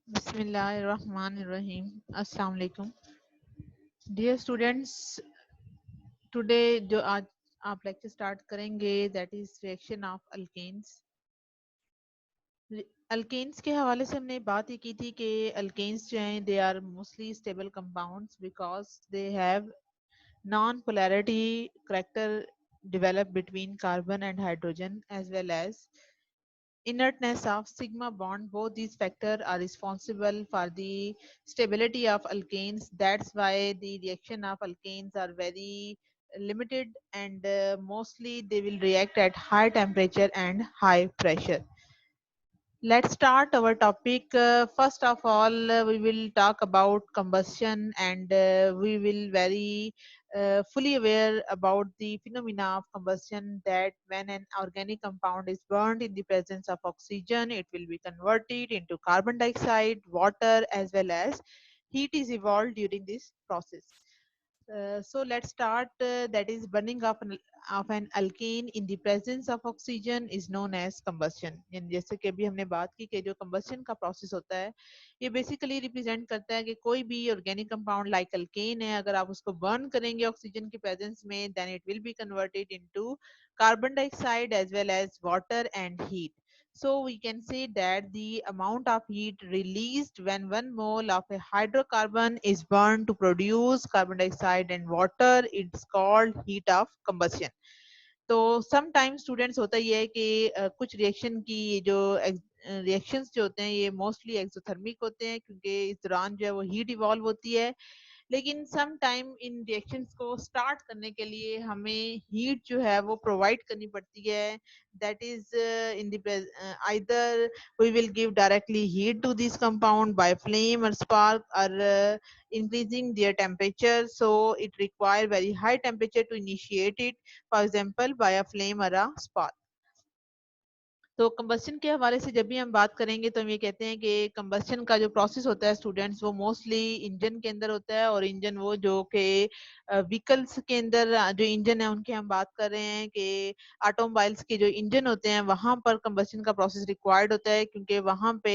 बिस्मिल्लाहिर्रहमानिर्रहीम। अस्सलाम वालेकुम डियर स्टूडेंट्स। टुडे जो आज आप लेक्चर स्टार्ट करेंगे that is reaction of alkenes. Alkenes के हवाले से हमने बात ये की थी कि अल्केन्स जो हैं they are mostly stable compounds because they have non polarity character developed between carbon and hydrogen as well as inertness of sigma bond. Both these factors are responsible for the stability of alkanes. That's why the reaction of alkanes are very limited and mostly they will react at high temperature and high pressure. Let's start our topic. First of all, we will talk about combustion and we will very fully aware about the phenomena of combustion, that when an organic compound is burned in the presence of oxygen, it will be converted into carbon dioxide, water, as well as heat is evolved during this process. So let's start. That is burning of an alkane in the presence of oxygen is known as combustion. यानी जैसे कि अभी हमने बात की कि जो combustion का process होता है ये basically represent करता है कि कोई भी organic compound like alkane है, अगर आप उसको burn करेंगे oxygen की presence में, then it will be converted into carbon dioxide as well as water and heat. So we can say that the amount of heat released when 1 mole of a hydrocarbon is burned to produce carbon dioxide and water, it's called heat of combustion. तो sometime students होता ही है कि कुछ reaction की जो reactions जो होते हैं ये मोस्टली एक्सोथर्मिक होते हैं क्योंकि इस दौरान जो है वो हीट इवॉल्व होती है, लेकिन सम टाइम इन रिएक्शंस को स्टार्ट करने के लिए हमें हीट जो है वो प्रोवाइड करनी पड़ती है. That is in the either we will give directly heat to this compound by flame or spark or increasing their temperature, so it require very high temperature to initiate it, for example by a flame or a spark. तो combustion के हवाले से जब भी हम बात करेंगे तो हम ये कहते हैं कि कंबस्शन का जो प्रोसेस होता है स्टूडेंट्स वो मोस्टली इंजन के अंदर होता है, और इंजन वो जो कि व्हीकल्स के अंदर जो इंजन है उनकी हम बात कर रहे हैं कि ऑटोमोबाइल्स के जो इंजन होते हैं वहां पर कंबस्शन का प्रोसेस रिक्वायर्ड होता है क्योंकि वहां पे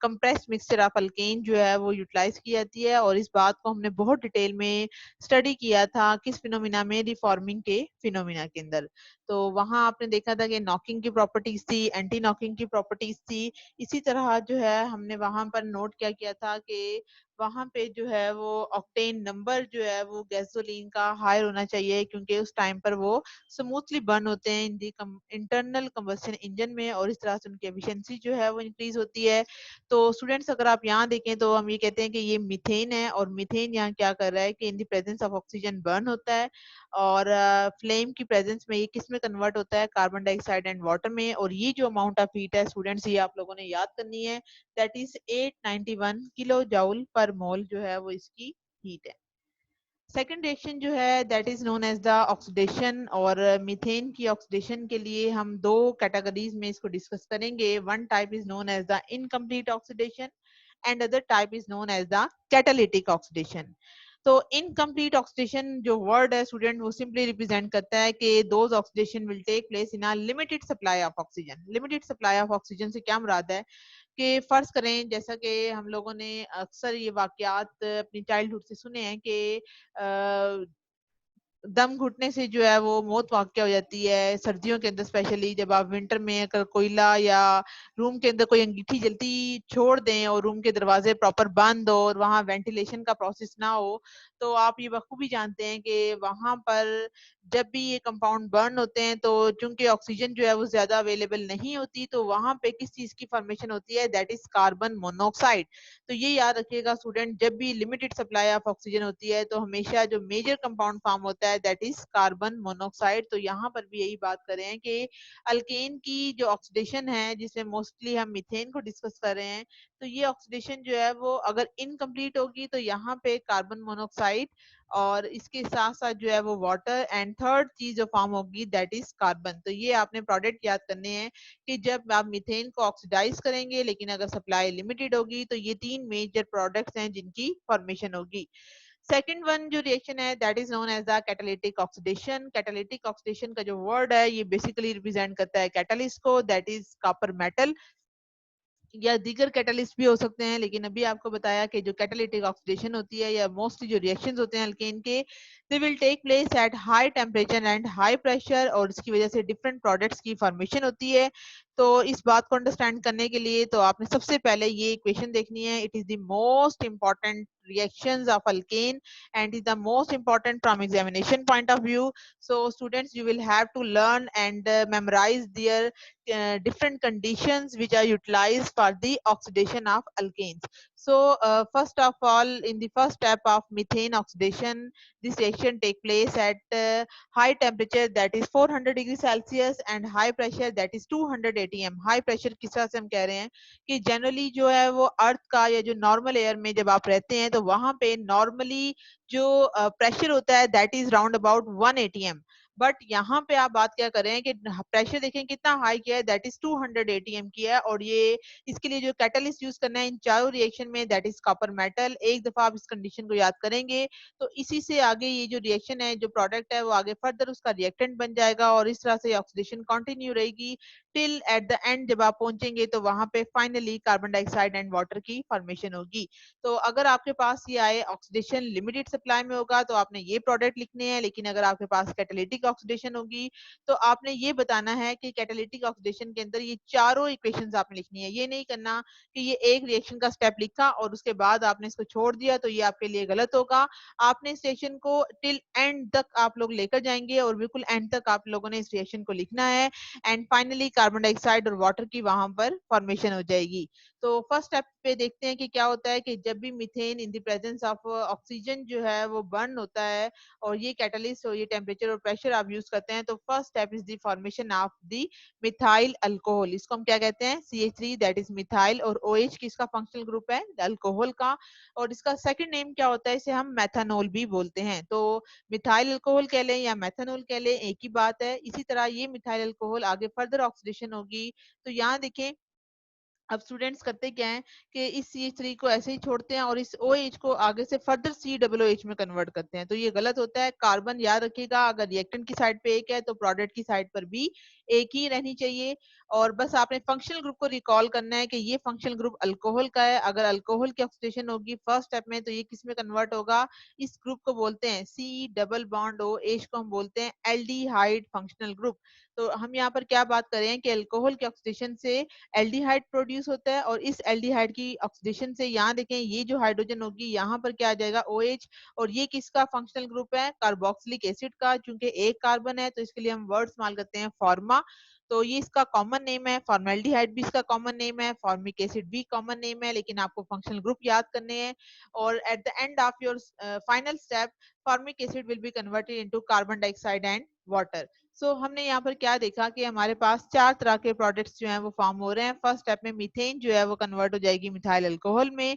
कंप्रेस्ड मिक्सचर ऑफ अल्केन जो है वो यूटिलाइज की जाती है, और इस बात को हमने बहुत डिटेल में स्टडी किया था किस फिनोमिना में, रिफॉर्मिंग के फिनोमिना के अंदर. तो वहां आपने देखा था कि नॉकिंग की प्रॉपर्टीज थी, एंटी नॉकिंग की प्रॉपर्टीज थी. इसी तरह जो है हमने वहां पर नोट क्या किया था कि वहां पे जो है वो ऑक्टेन नंबर जो है वो गैसोलीन का हायर होना चाहिए क्योंकि उस टाइम पर वो स्मूथली बर्न होते हैं इन दी इंटरनल कंबस्शन इंजन में, और इस तरह से उनकी एफिशिएंसी जो है वो इंक्रीज होती है. तो स्टूडेंट्स अगर आप यहाँ देखें तो हम ये कहते हैं कि ये मीथेन है, और मीथेन यहाँ क्या कर रहा है कि in the presence of oxygen burn होता है, और फ्लेम की प्रेजेंस में ये किस में कन्वर्ट होता है, कार्बन डाइऑक्साइड एंड वाटर में. और ये जो अमाउंट ऑफ हीट है स्टूडेंट्स ये आप लोगों ने याद करनी है, दैट इज 891 किलो जूल पर मोल जो है वो इसकी हीट है. सेकेंड रिएक्शन जो है that is known as the oxidation, और मीथेन की ऑक्सीडेशन के लिए हम दो कैटेगरीज में इसको डिस्कस करेंगे. One type is known as the incomplete oxidation and other type is known as the catalytic oxidation. तो इनकम्प्लीट ऑक्सीडेशन जो वर्ड है स्टूडेंट वो सिंपली रिप्रेजेंट करता है कि those oxidation will take place in a limited supply of oxygen. Limited supply of oxygen से क्या मुराद है कि फर्ज करें जैसा कि हम लोगों ने अक्सर ये वाकयात अपनी चाइल्डहुड से सुने हैं कि दम घुटने से जो है वो मौत वाक़या हो जाती है सर्दियों के अंदर, स्पेशली जब आप विंटर में अगर कोयला या रूम के अंदर कोई अंगीठी जलती छोड़ दें और रूम के दरवाजे प्रॉपर बंद हो और वहाँ वेंटिलेशन का प्रोसेस ना हो, तो आप ये बखूबी जानते हैं कि वहाँ पर जब भी ये कंपाउंड बर्न होते हैं तो चूंकि ऑक्सीजन जो है वो ज्यादा अवेलेबल नहीं होती, तो वहाँ पे किस चीज की फॉर्मेशन होती है, दैट इज कार्बन मोनोऑक्साइड. तो ये याद रखिएगा स्टूडेंट, जब भी लिमिटेड सप्लाई ऑफ ऑक्सीजन होती है तो हमेशा जो मेजर कंपाउंड फॉर्म होता है दैट इज कार्बन मोनोऑक्साइड. तो यहाँ पर भी यही बात कर रहे हैं कि अल्केन की जो ऑक्सीडेशन है जिसमें मोस्टली हम मीथेन को डिस्कस कर रहे हैं, तो ये ऑक्सीडेशन जो है वो अगर इनकम्प्लीट होगी तो यहाँ पे कार्बन मोनोऑक्साइड और इसके साथ साथ जो है वो वाटर एंड थर्ड चीज जो फॉर्म होगी दैट इज कार्बन. तो ये आपने प्रोडक्ट याद करने हैं कि जब आप मीथेन को ऑक्सीडाइज करेंगे लेकिन अगर सप्लाई लिमिटेड होगी तो ये तीन मेजर प्रोडक्ट्स हैं जिनकी फॉर्मेशन होगी. सेकंड वन जो रिएक्शन है that is known as the catalytic oxidation. Catalytic oxidation का जो वर्ड है ये बेसिकली रिप्रेजेंट करता है कैटलिस्ट को, दैट इज कॉपर मेटल. या दीगर कैटलिस्ट भी हो सकते हैं, लेकिन अभी आपको बताया कि जो कैटालिटिक ऑक्सीडेशन होती है या मोस्टली जो रिएक्शंस होते हैं अल्केन के, they will take place at high temperature and high pressure, और इसकी वजह से डिफरेंट प्रोडक्ट्स की फॉर्मेशन होती है। तो इस बात को अंडरस्टैंड करने के लिए तो आपने सबसे पहले ये इक्वेशन देखनी है। It is the most important reactions of alkane and is the most important from examination point of view. So students, you will have to learn and memorize their different conditions which are utilized for the oxidation of alkanes. So first of all, in the first step of methane oxidation, this reaction take place at high temperature, that is 400 degrees Celsius, and high pressure, that is 200 atm. High pressure किस तरह से हम कह रहे हैं कि generally जो है वो अर्थ का या जो नॉर्मल एयर में जब आप रहते हैं तो वहां पे नॉर्मली जो प्रेशर होता है that is round about 1 atm। But यहाँ पे आप बात क्या कर रहे हैं कि प्रेशर देखें कितना हाई किया है, दैट इज 200 atm किया है। और ये इसके लिए जो कैटलिस्ट यूज करना है इन चारों रिएक्शन में, दैट इज कॉपर मेटल। एक दफा आप इस कंडीशन को याद करेंगे तो इसी से आगे ये जो रिएक्शन है, जो प्रोडक्ट है, वो आगे फर्दर उसका रिएक्टेंट बन जाएगा और इस तरह से ऑक्सीडेशन कंटिन्यू रहेगी टिल एट द एंड। जब आप पहुंचेंगे तो वहां पे finally carbon dioxide and water की फॉर्मेशन होगी। तो अगर आपके पास ये आए ऑक्सीडेशन लिमिटेड सप्लाई में होगा तो आपने ये प्रोडक्ट लिखने हैं, लेकिन अगर आपके पास कैटालिटिक ऑक्सीडेशन होगी तो आपने ये बताना है कि कैटालिटिक ऑक्सीडेशन के अंदर ये चारों इक्वेशंस आपने लिखनी है। ये नहीं करना कि ये एक रिएक्शन का स्टेप लिखा और उसके बाद आपने इसको छोड़ दिया, तो ये आपके लिए गलत होगा। आपने इस रिएक्शन को टिल एंड तक आप लोग लेकर जाएंगे और बिल्कुल एंड तक आप लोगों ने इस रिएक्शन को लिखना है एंड फाइनली कार्बन डाइऑक्साइड और वाटर की वहां पर फॉर्मेशन हो जाएगी। तो फर्स्ट स्टेप पे देखते हैं कि क्या होता है कि जब भी methane in the presence of oxygen जो है वो बर्न होता है और ये कैटलिस्ट और ये टेम्परेचर और प्रेशर आप यूज करते हैं, तो first step is the formation of the methyl alcohol. इसको हम क्या कहते हैं, CH3, दैट इज मिथाइल, और OH किसका फंक्शनल ग्रुप है, अल्कोहल का। और इसका सेकंड नेम क्या होता है, इसे हम मेथनॉल भी बोलते हैं। तो मिथाइल अल्कोहल कह लें या मेथनॉल कह लें, एक ही बात है। इसी तरह ये मिथाइल अल्कोहल आगे फर्दर ऑक्सीडेशन होगी। तो यहाँ देखें अब स्टूडेंट्स करते क्या हैं कि इस CH3 को ऐसे ही छोड़ते हैं और इस OH को आगे से फर्दर COOH में कन्वर्ट करते हैं। तो ये गलत होता है। कार्बन याद रखिएगा, अगर रिएक्टेंट की साइड पे एक है तो प्रोडक्ट की साइड पर भी एक ही रहनी चाहिए। और बस आपने फंक्शनल ग्रुप को रिकॉल करना है कि ये फंक्शनल ग्रुप अल्कोहल का है। अगर अल्कोहल की ऑक्सीडेशन होगी फर्स्ट स्टेप में तो ये किस में कन्वर्ट होगा, इस ग्रुप को बोलते हैं C डबल बॉन्ड OH को हम बोलते हैं एल्डिहाइड फंक्शनल ग्रुप। तो हम यहाँ पर क्या बात कर रहे हैं कि अल्कोहल के ऑक्सीडेशन से एल्डिहाइड प्रोड्यूस होता है और इस एल्डिहाइड की ऑक्सीडेशन से यहाँ देखें ये जो हाइड्रोजन होगी यहाँ पर क्या आ जाएगा, OH। और ये किसका फंक्शनल ग्रुप है, कार्बोक्सिलिक एसिड का। चूंकि एक कार्बन है तो इसके लिए हम वर्ड इस्तेमाल करते हैं फॉर्मा। तो ये इसका कॉमन नेम है। फॉर्मेल्डिहाइड भी इसका कॉमन नेम है, फॉर्मिक एसिड भी कॉमन नेम है, लेकिन आपको फंक्शनल ग्रुप याद करने हैं। और at the end of your final step formic acid will be converted into carbon dioxide and water. So हमने यहाँ पर क्या देखा कि हमारे पास चार तरह के प्रोडक्ट्स जो हैं वो फॉर्म हो रहे हैं। फर्स्ट स्टेप में मीथेन जो है वो कन्वर्ट हो जाएगी मिथाइल अल्कोहल में,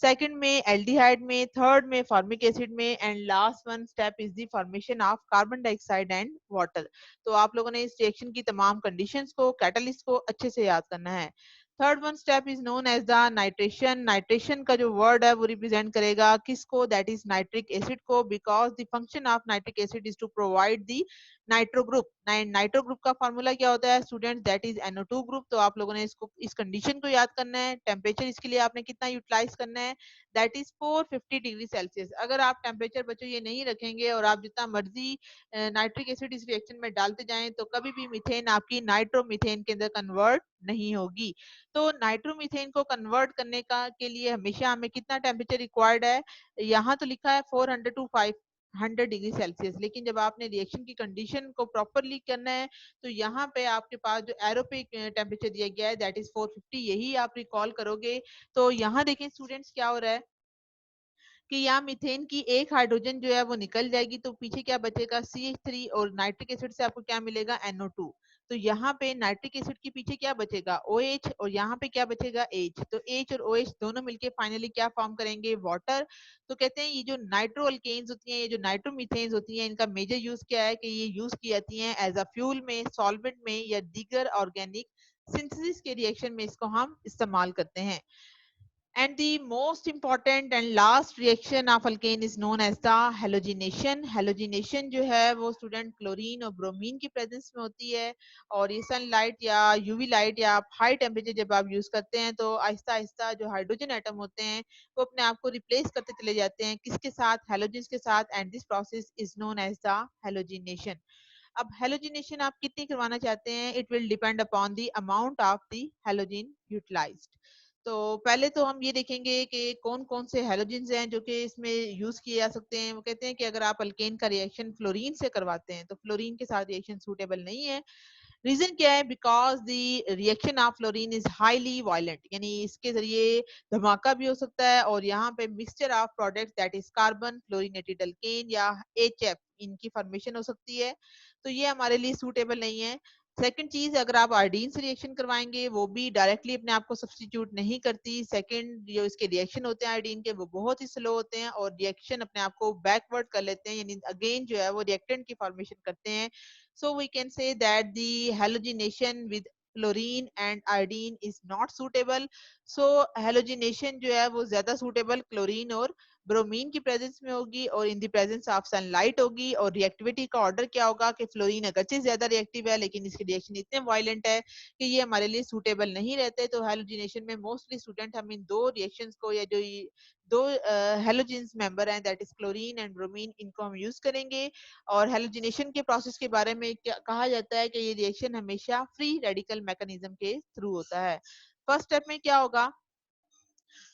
सेकंड में एल्डिहाइड में, थर्ड में फॉर्मिक एसिड में, and last one step is the formation of carbon dioxide and water. तो आप लोगों ने इस रिएक्शन की तमाम कंडीशंस को, कैटलिस्ट को अच्छे से याद करना है। Third one step is known as the nitration. Nitration का जो वर्ड है वो रिप्रेजेंट करेगा किसको, दैट इज नाइट्रिक एसिड को, because the function of nitric acid is to provide the nitro group. Nitro group का फॉर्मूला क्या होता है student, that is NO2 group. तो आप लोगों ने इसको इस कंडीशन को याद करना है। टेम्परेचर इसके लिए आपने कितना यूटिलाइज करना है, दैट इज 450 डिग्री सेल्सियस। अगर आप टेम्परेचर बच्चों ये नहीं रखेंगे और आप जितना मर्जी नाइट्रिक एसिड इस रिएक्शन में डालते जाएं तो कभी भी मीथेन आपकी नाइट्रोमीथेन के अंदर कन्वर्ट नहीं होगी। तो नाइट्रोमीथेन को कन्वर्ट करने का के लिए हमेशा हमें कितना टेम्परेचर रिक्वायर्ड है, यहाँ तो लिखा है 400 टू 500 डिग्री सेल्सियस, लेकिन जब आपने रिएक्शन की कंडीशन को प्रॉपरली करना है तो यहाँ पे आपके पास जो एरोपिक टेम्परेचर दिया गया है दैट इज 450, यही आप रिकॉल करोगे। तो यहाँ देखें स्टूडेंट्स क्या हो रहा है कि यहाँ मीथेन की एक हाइड्रोजन जो है वो निकल जाएगी, तो पीछे क्या बचेगा, CH3, और नाइट्रिक एसिड से आपको क्या मिलेगा, NO2। तो यहाँ पे नाइट्रिक एसिड के पीछे क्या बचेगा, OH, और यहाँ पे क्या बचेगा, H। तो H और OH दोनों मिलके फाइनली क्या फॉर्म करेंगे, वाटर। तो कहते हैं ये जो नाइट्रो अल्केन्स होती हैं, ये जो नाइट्रोमीथेन्स होती हैं, इनका मेजर यूज क्या है कि ये यूज की जाती हैं एज अ फ्यूल में, सॉल्वेंट में, या दीगर ऑर्गेनिक सिंथेसिस के रिएक्शन में इसको हम इस्तेमाल करते हैं। And the most important and last reaction of alkane is known as the halogenation. Halogenation जो है वो स्टूडेंट क्लोरीन और ब्रोमीन की प्रेजेंस में होती है, और ये सनलाइट या यूवी लाइट या हाई टेम्परेचर जब आप यूज करते हैं तो आहिस्ता आहिस्ता जो हाइड्रोजन एटम होते हैं वो अपने आप को रिप्लेस करते चले जाते हैं किसके साथ, हैलोजेंस के साथ, and this process is known as the halogenation. अब हैलोजिनेशन आप कितनी करवाना चाहते हैं, it will depend upon the amount of the halogen utilized. तो पहले तो हम ये देखेंगे कि कौन कौन से हैलोजेंस हैं जो कि इसमें यूज किए जा सकते हैं. वो कहते हैं कि अगर आप अल्केन का रिएक्शन फ्लोरीन से करवाते हैं तो फ्लोरीन के साथ रिएक्शन सूटेबल नहीं है. रीजन क्या है, because the reaction of fluorine is highly violent, यानी इसके जरिए धमाका भी हो सकता है, और यहाँ पे mixture of product that is carbon fluorinated alkane या HF इनकी फॉर्मेशन हो सकती है, तो ये हमारे लिए सूटेबल नहीं है. सेकंड चीज, अगर आप आयोडीन से रिएक्शन करवाएंगे वो भी डायरेक्टली अपने आप को सब्सटीट्यूट नहीं करती. सेकंड जो इसके रिएक्शन होते हैं आयोडीन के वो बहुत ही स्लो होते हैं और रिएक्शन अपने आप को बैकवर्ड कर लेते हैं, यानी अगेन जो है वो रिएक्टेंट की फॉर्मेशन करते हैं. So we can say that the halogenation with chlorine and iodine is not suitable. So halogenation जो है वो ज्यादा suitable क्लोरीन और ब्रोमीन की प्रेजेंस में होगी और in the presence of sunlight होगी. और रिएक्टिविटी का ऑर्डर क्या होगा कि फ्लोरीन अगरचे ज्यादा रिएक्टिव है लेकिन इसके रिएक्शन इतने वायलेंट है कि ये हमारे लिए सूटेबल नहीं रहते. तो हैलोजिनेशन में मोस्टली स्टूडेंट हम इन दो रिएक्शंस को या जो दो हैलोजेंस मेंबर हैं that is chlorine and bromine, इनको हम यूज करेंगे. और हैलोजिनेशन के प्रोसेस के बारे में क्या कहा जाता है कि ये रिएक्शन हमेशा फ्री रेडिकल मैकेनिज्म के थ्रू होता है. फर्स्ट स्टेप में क्या होगा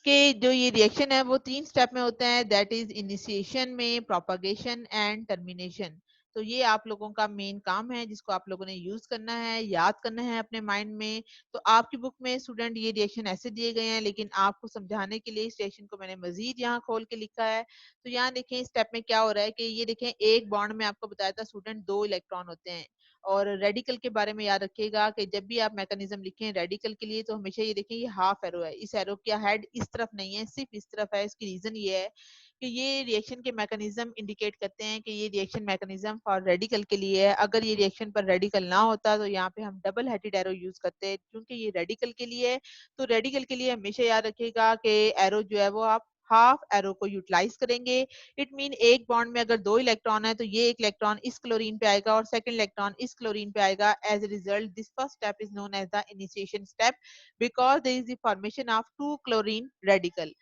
कि जो ये रिएक्शन है वो 3 स्टेप में होते हैं, दैट इज इनिशिएशन में, प्रोपागेशन एंड टर्मिनेशन. तो ये आप लोगों का मेन काम है जिसको आप लोगों ने यूज करना है, याद करना है अपने माइंड में. तो आपकी बुक में स्टूडेंट ये रिएक्शन ऐसे दिए गए हैं, लेकिन आपको समझाने के लिए इस रिएक्शन को मैंने मजीद यहाँ खोल के लिखा है. तो यहाँ देखें स्टेप में क्या हो रहा है कि ये देखें एक बॉन्ड में आपको बताया था स्टूडेंट 2 इलेक्ट्रॉन होते हैं. और रेडिकल के बारे में याद रखिएगा कि जब भी आप मैकेनिज्म लिखें रेडिकल के लिए तो हमेशा ये देखें ये हाफ एरो है, इस एरो का हेड इस तरफ नहीं है, सिर्फ इस तरफ है. इसकी रीजन ये है कि ये रिएक्शन के मैकेनिज्म इंडिकेट करते हैं कि ये रिएक्शन मैकेनिज्म फॉर रेडिकल के लिए है. अगर ये रिएक्शन पर रेडिकल ना होता तो यहाँ पे हम डबल हेडेड एरो यूज करते हैं, क्योंकि ये रेडिकल के लिए है. तो रेडिकल के लिए हमेशा याद रखिएगा कि एरो जो है वो आप हाफ एरो को यूटिलाइज करेंगे. इट मीन एक बॉन्ड में अगर 2 इलेक्ट्रॉन है तो ये एक इलेक्ट्रॉन इस क्लोरीन पे आएगा और सेकंड इलेक्ट्रॉन इस क्लोरीन पे आएगा. As a result this first step is known as the initiation step because there is the formation of 2 chlorine radical.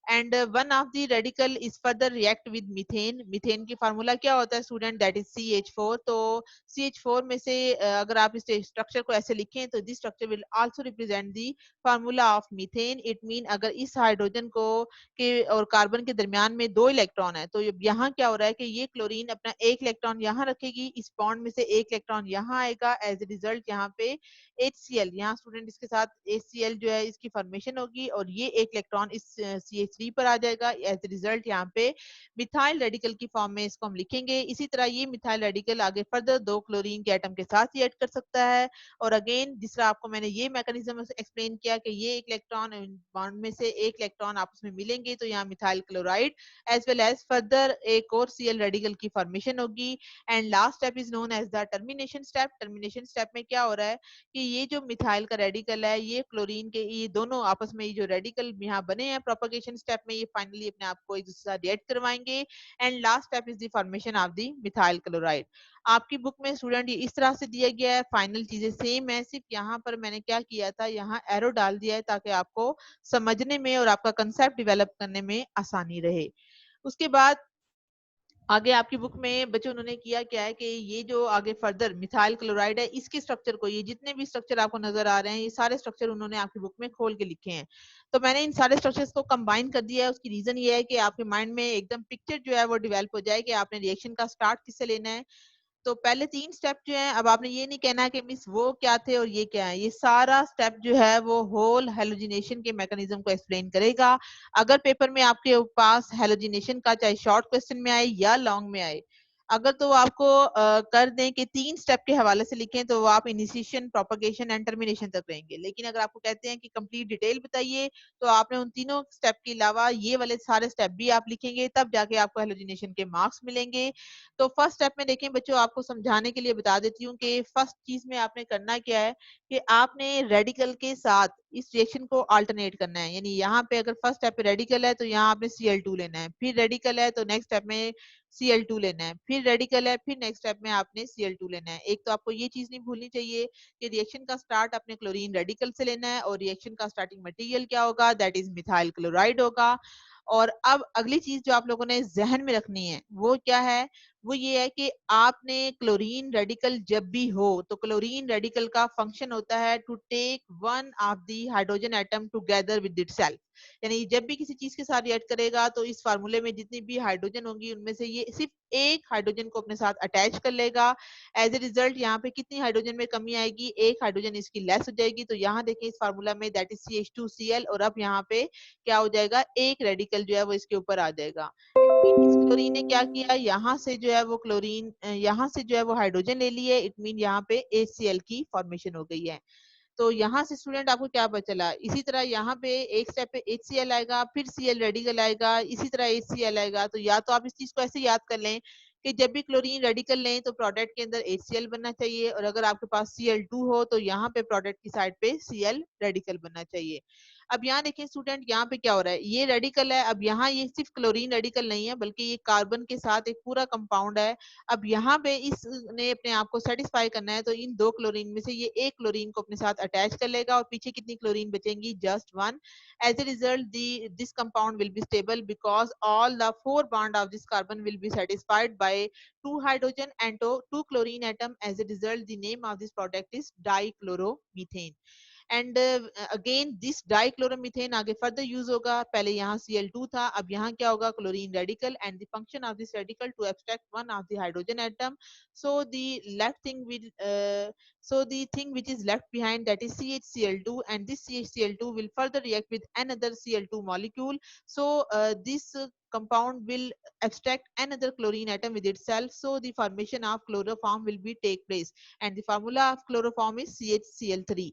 And one of the radical is further react with methane. Methane की formula क्या होता है student, that is CH4. तो CH4 में से अगर आप इस स्ट्रक्चर को ऐसे लिखें तो this structure will also represent the formula of methane. It mean अगर इस हाइड्रोजन को के और कार्बन के दरमियान में 2 इलेक्ट्रॉन है तो यहाँ क्या हो रहा है कि ये क्लोरीन अपना एक इलेक्ट्रॉन यहाँ रखेगी, इस बॉन्ड में से एक इलेक्ट्रॉन यहाँ आएगा. एज ए रिजल्ट यहाँ पे HCl, यहाँ स्टूडेंट इसके साथ HCl जो है इसकी फॉर्मेशन होगी और ये एक इलेक्ट्रॉन इस CH3 पर आ जाएगा. एज ए रिजल्ट यहाँ पे मिथाइल रेडिकल की फॉर्म में इसको हम लिखेंगे. इसी तरह ये मिथाइल रेडिकल आगे फर्दर 2 क्लोरीन के एटम के साथ ही ऐड कर सकता है. और अगेन दूसरा आपको मैंने ये मैकेनिज्म एक्सप्लेन किया कि ये एक इलेक्ट्रॉन बॉन्ड में से एक इलेक्ट्रॉन आपस में मिलेंगे तो यहाँ methyl chloride as well as further एक और Cl रेडिकल की फॉर्मेशन होगी. And last step is known as the termination step. Termination step में क्या हो रहा है कि ये जो मिथाइल का रेडिकल है ये क्लोरीन के ये दोनों आपस में ये जो रेडिकल यहाँ बने हैं प्रोपगेशन स्टेप में ये फाइनली अपने आप को एक दूसरे से रिएक्ट करवाएंगे. And last step is the formation of the methyl chloride. आपकी बुक में स्टूडेंट ये इस तरह से दिया गया है, फाइनल चीजें सेम है, सिर्फ यहाँ पर मैंने क्या किया था यहाँ एरो डाल दिया है ताकि आपको समझने में और आपका कंसेप्ट डेवलप करने में आसानी रहे. उसके बाद आगे आपकी बुक में बच्चों उन्होंने किया क्या है कि ये जो आगे फर्दर मिथाइल क्लोराइड है इसके स्ट्रक्चर को, ये जितने भी स्ट्रक्चर आपको नजर आ रहे हैं ये सारे स्ट्रक्चर उन्होंने आपकी बुक में खोल के लिखे हैं. तो मैंने इन सारे स्ट्रक्चर्स को कंबाइन कर दिया है. उसकी रीजन ये है कि आपके माइंड में एकदम पिक्चर जो है वो डेवलप हो जाए कि आपने रिएक्शन का स्टार्ट किससे लेना है. तो पहले 3 स्टेप जो है, अब आपने ये नहीं कहना कि मिस वो क्या थे और ये क्या है, ये सारा स्टेप जो है वो होल हेलोजिनेशन के मैकेनिज्म को एक्सप्लेन करेगा. अगर पेपर में आपके पास हेलोजिनेशन का चाहे शॉर्ट क्वेश्चन में आए या लॉन्ग में आए, अगर तो आपको कर दें कि 3 स्टेप के हवाले से लिखें तो वो आप इनिशिएशन, प्रोपगेशन एंड टर्मिनेशन तक रहेंगे। लेकिन अगर आपको कहते हैं कि कंप्लीट डिटेल बताइए, तो आपने उन तीनों स्टेप के अलावा ये वाले सारे स्टेप भी आप लिखेंगे, तब जाके आपको हैलोजिनेशन के मार्क्स मिलेंगे। तो फर्स्ट स्टेप में देखें बच्चों, आपको समझाने के लिए बता देती हूँ कि फर्स्ट चीज में आपने करना क्या है कि आपने रेडिकल के साथ इस रिएक्शन को अल्टरनेट करना है। यानी यहाँ पे अगर फर्स्ट स्टेप पे रेडिकल है तो यहाँ आपने Cl2 लेना है, फिर रेडिकल है तो नेक्स्ट स्टेप में Cl2 लेना है, फिर रेडिकल है, फिर नेक्स्ट स्टेप में आपने Cl2 लेना है। एक तो आपको ये चीज नहीं भूलनी चाहिए कि रिएक्शन का स्टार्ट अपने क्लोरीन रेडिकल से लेना है और रिएक्शन का स्टार्टिंग मटेरियल क्या होगा, दैट इज मिथाइल क्लोराइड होगा। और अब अगली चीज जो आप लोगों ने जहन में रखनी है वो क्या है, वो ये है कि आपने क्लोरीन रेडिकल जब भी हो तो क्लोरीन रेडिकल का फंक्शन होता है to take one of the hydrogen atom together with itself. यानी जब भी किसी चीज के साथ रिएक्ट करेगा तो इस फार्मूले में जितनी भी हाइड्रोजन होंगी उनमें से ये सिर्फ एक हाइड्रोजन को अपने साथ अटैच कर लेगा। एज ए रिजल्ट यहाँ पे कितनी हाइड्रोजन में कमी आएगी, एक हाइड्रोजन इसकी लेस हो जाएगी। तो यहाँ देखें इस फार्मूला में दैट इज CH2Cl, और अब यहाँ पे क्या हो जाएगा, एक रेडिकल जो है वो इसके ऊपर आ जाएगा। इस क्लोरीन ने क्या किया, यहाँ से जो है वो क्लोरीन यहाँ से जो है वो हाइड्रोजन ले लिए, इट मीन यहाँ पे HCl की फॉर्मेशन हो गई है। तो यहाँ से स्टूडेंट आपको क्या पता चला, इसी तरह यहाँ पे एक स्टेप पे HCl आएगा, फिर Cl रेडिकल आएगा, इसी तरह HCl आएगा। तो या तो आप इस चीज को ऐसे याद कर लें कि जब भी क्लोरीन रेडिकल लें तो प्रोडक्ट के अंदर HCl बनना चाहिए, और अगर आपके पास Cl2 हो तो यहाँ पे प्रोडक्ट की साइड पे Cl रेडिकल बनना चाहिए। अब यहाँ देखें स्टूडेंट, यहाँ पे क्या हो रहा है, ये रेडिकल है। अब यहाँ ये सिर्फ क्लोरीन रेडिकल नहीं है बल्कि ये कार्बन के साथ एक पूरा कंपाउंड है। अब यहाँ पे इसने अपने आप को सेटिस्फाई करना है तो इन दो क्लोरीन में से ये एक क्लोरीन को अपने साथ अटैच कर लेगा, और पीछे कितनी क्लोरीन बचेंगी, just one. As a result this compound will be stable because all the four bond of this carbon will be satisfied by two hydrogen and two chlorine atom. As a result, the name of this product is dichloromethane. And again this dichloromethane आगे further use होगा। पहले यहाँ Cl2 था, अब यहाँ क्या होगा, chlorine radical, and the function of this radical to extract one of the hydrogen atom. so the left thing will so the thing which is left behind, that is CHCl2, and this CHCl2 will further react with another Cl2 molecule. So this compound will extract another chlorine atom with itself, so the formation of chloroform will be take place, and the formula of chloroform is CHCl3।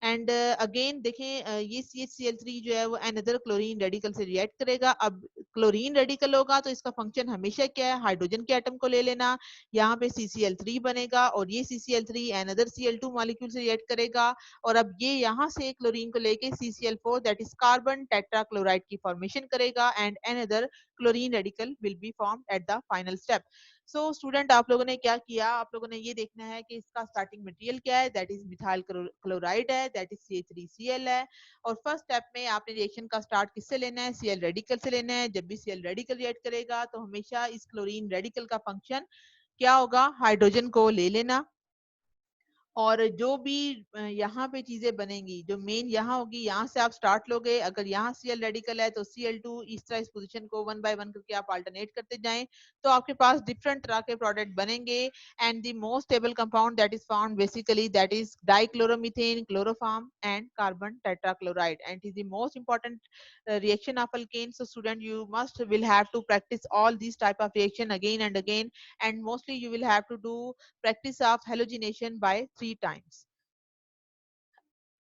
And again देखें ये CHCl3 जो है वो another chlorine radical से react करेगा। अब chlorine radical होगा तो इसका फंक्शन हमेशा क्या है, हाइड्रोजन के एटम को ले लेना। यहाँ पे CCl3 बनेगा और ये CCl3 अनदर Cl2 मॉलिक्यूल से रिएक्ट करेगा, और अब ये यहाँ से क्लोरीन को लेके CCl4 that is carbon tetrachloride की फॉर्मेशन करेगा, and another chlorine radical will be formed at the final step. So student आप लोगों ने क्या किया, आप लोगों ने ये देखना है कि इसका स्टार्टिंग मटेरियल क्या है, दैट इज मिथाइल क्लोराइड है, दैट इज CH3Cl है। और फर्स्ट स्टेप में आपने रिएक्शन का स्टार्ट किससे लेना है, Cl रेडिकल से लेना है। जब भी Cl रेडिकल रिएक्ट करेगा तो हमेशा इस क्लोरीन रेडिकल का फंक्शन क्या होगा, हाइड्रोजन को ले लेना। और जो भी यहाँ पे चीजें बनेंगी, जो मेन यहाँ होगी, यहाँ से आप स्टार्ट लोगे। अगर यहाँ Cl रेडिकल है तो Cl2 इस तरह इस पोजीशन को वन बाय वन करके आप अल्टरनेट करते जाएं तो आपके पास डिफरेंट तरह के प्रोडक्ट बनेंगे। And the most stable compound that is found basically that is dichloromethane, chloroform and carbon tetrachloride, and is the most important reaction of alkane. So student, you must will have to practice all these type of reaction again and again, and mostly you will have to do practice of halogenation by 3 times.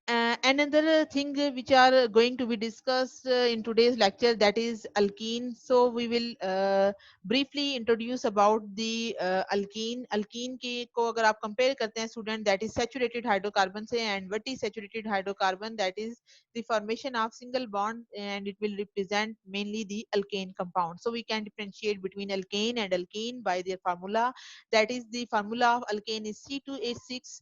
Another thing which are going to be discussed in today's lecture, that is alkene. So we will briefly introduce about the alkene. Alkene के को अगर आप compare करते हैं student, that is saturated hydrocarbon से, and what is saturated hydrocarbon, that is the formation of single bond, and it will represent mainly the alkane compound. So we can differentiate between alkane and alkene by their formula. That is the formula of alkane is C2H6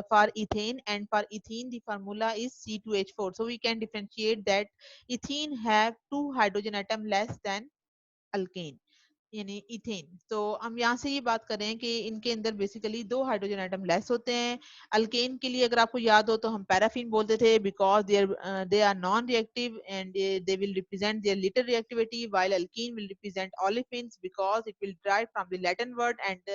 for ethane, and for ethene the formula is C2H4. So we can differentiate that ethene have two hydrogen atom less than alkane, यानी ethane. तो हम यहाँ से ये बात कर रहे हैं कि इनके अंदर बेसिकली दो हाइड्रोजन एटम लेस होते हैं। अल्केन के लिए अगर आपको याद हो तो हम पैराफिन बोलते थे, because they are non reactive and they will represent their little reactivity, while alkene will represent olefins because it will derive from the Latin word, and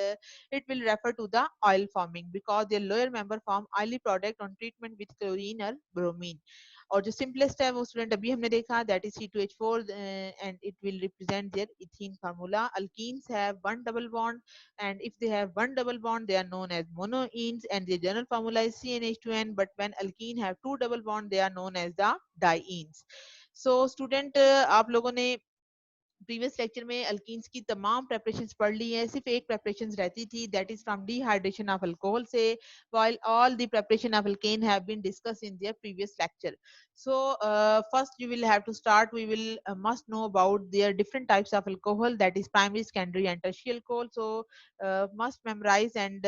it will refer to the oil forming because their lower member form oily product on treatment with chlorine or bromine. और जो simplest है वो student अभी हमने देखा, that is C2H4 and it will represent their ethene formula. Alkenes have one double bond, and if they have one double bond they are known as monoenes, and the general formula is CnH2n. But when alkene have two double bond they are known as the dienes. So student, आप लोगों ने previous lecture में alkenes की तमाम preparations पढ़ ली हैं. सिर्फ एक प्रेपरेशन रहती थी, that is from dehydration of alcohol से, while all the preparation of alkane have been discussed in their previous lecture. So first you will have to start, we will must know about their different types of alcohol, that is primary, secondary and tertiary alcohol. So must memorize and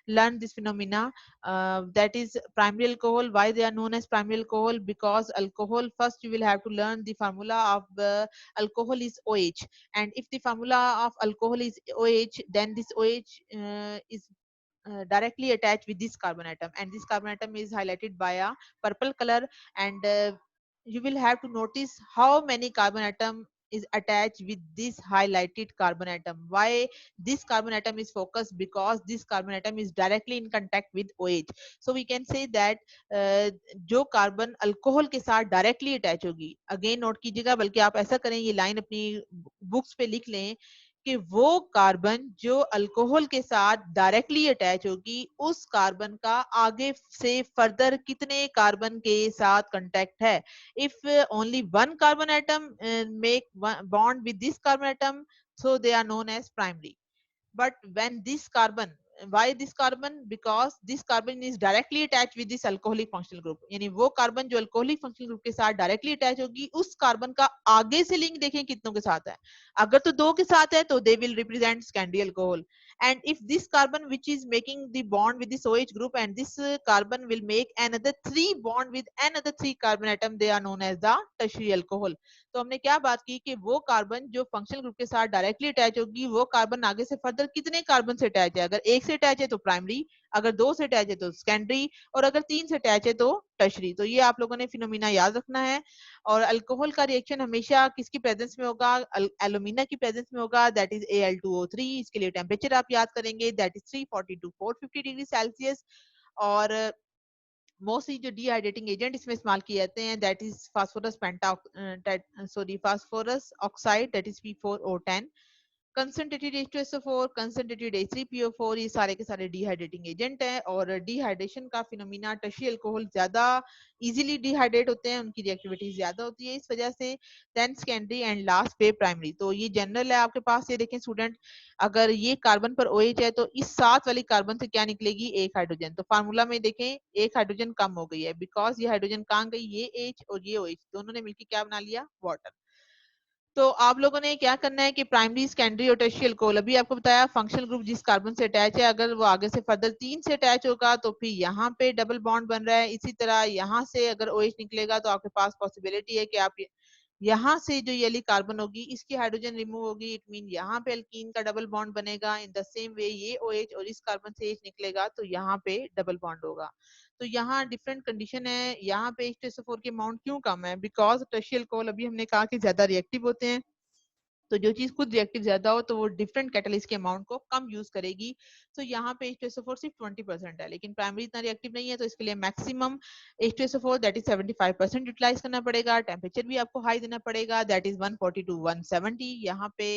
learn this phenomena. That is primary alcohol. Why they are known as primary alcohol? Because alcohol, first you will have to learn the formula of alcohol is OH, and if the formula of alcohol is OH, then this OH is directly attached with this carbon atom, and this carbon atom is highlighted by a purple color. And you will have to notice how many carbon atom is attached with this highlighted carbon atom. Why this carbon atom is focused? Because this carbon atom is directly in contact with OH. So we can say that जो carbon alcohol के साथ directly attach होगी, again note कीजिएगा, बल्कि आप ऐसा करें, ये लाइन अपनी बुक्स पे लिख लें कि वो कार्बन जो अल्कोहल के साथ डायरेक्टली अटैच होगी, उस कार्बन का आगे से फर्दर कितने कार्बन के साथ कांटेक्ट है. If only one carbon atom make bond with this carbon atom, so they are known as primary. But when this carbon, why this carbon? Because this carbon is directly attached with this alcoholic functional group. यानी वो carbon जो alcoholic functional group के साथ directly attach होगी, उस carbon का आगे से लिंक देखें कितनों के साथ है. अगर तो दो के साथ है तो दे will represent secondary alcohol. And if this carbon which is making the bond with this OH group, and this carbon will make another three bond with another three carbon atom, they are known as the tertiary alcohol. तो हमने क्या बात की कि वो carbon जो functional group के साथ डायरेक्टली अटैच होगी, वो कार्बन आगे से फर्दर कितने कार्बन से अटैच है. अगर एक से अटैच है तो प्राइमरी, अगर दो से अटैच है तो सेकेंडरी, और अगर तीन से अटैच है तो टर्शरी. तो ये आप लोगों ने फिनोमिना याद रखना है. और अल्कोहल का रिएक्शन हमेशा किसकी प्रेजेंस में होगा? एल्यूमिना की प्रेजेंस में होगा, दैट इज Al2O3. इसके लिए टेम्परेचर आप याद करेंगे, that is 340 to 450 degree Celsius. और मोस्टली जो डिहाइड्रेटिंग एजेंट इसमें इस्तेमाल किए जाते हैं, that is phosphorus phosphorus oxide, that is P4O10. Concentrated H2SO4, concentrated H3PO4, ये सारे के सारे डिहाइड्रेटिंग एजेंट हैं. और डिहाइड्रेशन का फिनोमिना, टर्शियल अल्कोहल ज्यादा इजीली डिहाइड्रेट होते हैं, उनकी रिएक्टिविटी ज्यादा होती है, इस वजह से. देन सेकेंडरी एंड लास्ट पे प्राइमरी. तो ये जनरल है आपके पास. ये देखें स्टूडेंट, अगर ये कार्बन पर OH है तो इस साथ वाली कार्बन से क्या निकलेगी? एक हाइड्रोजन. तो फार्मूला में देखें एक हाइड्रोजन कम हो गई है, बिकॉज ये हाइड्रोजन कहाँ गई? ये H और ये OH दोनों ने मिलकर क्या बना लिया? वाटर. तो आप लोगों ने क्या करना है कि प्राइमरी, सेकेंडरी और टर्शियल अल्कोहल, अभी आपको बताया फंक्शनल ग्रुप जिस कार्बन से अटैच है, अगर वो आगे से फर्दर तीन से अटैच होगा तो फिर यहाँ पे डबल बॉन्ड बन रहा है. इसी तरह यहाँ से अगर OH निकलेगा तो आपके पास पॉसिबिलिटी है कि आप यहाँ से जो ये वाली कार्बन होगी इसकी हाइड्रोजन रिमूव होगी, इट मीन यहाँ पे अल्कीन का डबल बॉन्ड बनेगा. इन द सेम वे ये OH और इस कार्बन से H निकलेगा तो यहाँ पे डबल बॉन्ड होगा. तो यहाँ डिफरेंट कंडीशन है. यहाँ पे H2SO4 की अमाउंट क्यों कम है? बिकॉज टर्शियल अल्कोहल अभी हमने कहा कि ज्यादा रिएक्टिव होते हैं. तो जो चीज खुद रिएक्टिव ज्यादा हो तो वो डिफरेंट कैटलिस्ट के अमाउंट को कम यूज करेगी. तो यहाँ पे H2SO4 सिर्फ 20% है, लेकिन प्राइमरी इतना रिएक्टिव नहीं है, तो इसके लिए maximum H2SO4 that is 75% utilise करना पड़ेगा. टेम्परेचर भी आपको हाई देना पड़ेगा, दैट इज 140 टू 170. यहाँ पे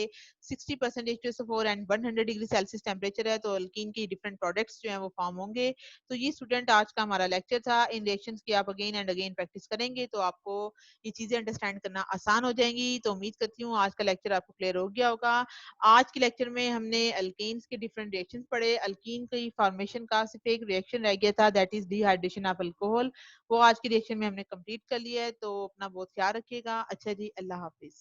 60% H2SO4 and 100 degree Celsius temperature है, तो अल्कीन की डिफरेंट प्रोडक्ट्स जो है वो फॉर्म होंगे. तो ये स्टूडेंट आज का हमारा लेक्चर था. इन रिएक्शंस की आप अगेन एंड अगेन प्रैक्टिस करेंगे तो आपको ये चीजें अंडरस्टैंड करना आसान हो जाएंगी. तो उम्मीद करती हूँ आज का लेक्चर आपको क्लियर हो गया होगा. आज के लेक्चर में हमने अल्केन्स के डिफरेंट रिएक्शंस पढ़े. अल्कीन की फॉर्मेशन का सिर्फ एक रिएक्शन रह गया था, that is dehydration of alcohol. वो आज के रिएक्शन में हमने कंप्लीट कर लिया है. तो अपना बहुत ख्याल रखिएगा. अच्छा जी, अल्लाह हाफिज.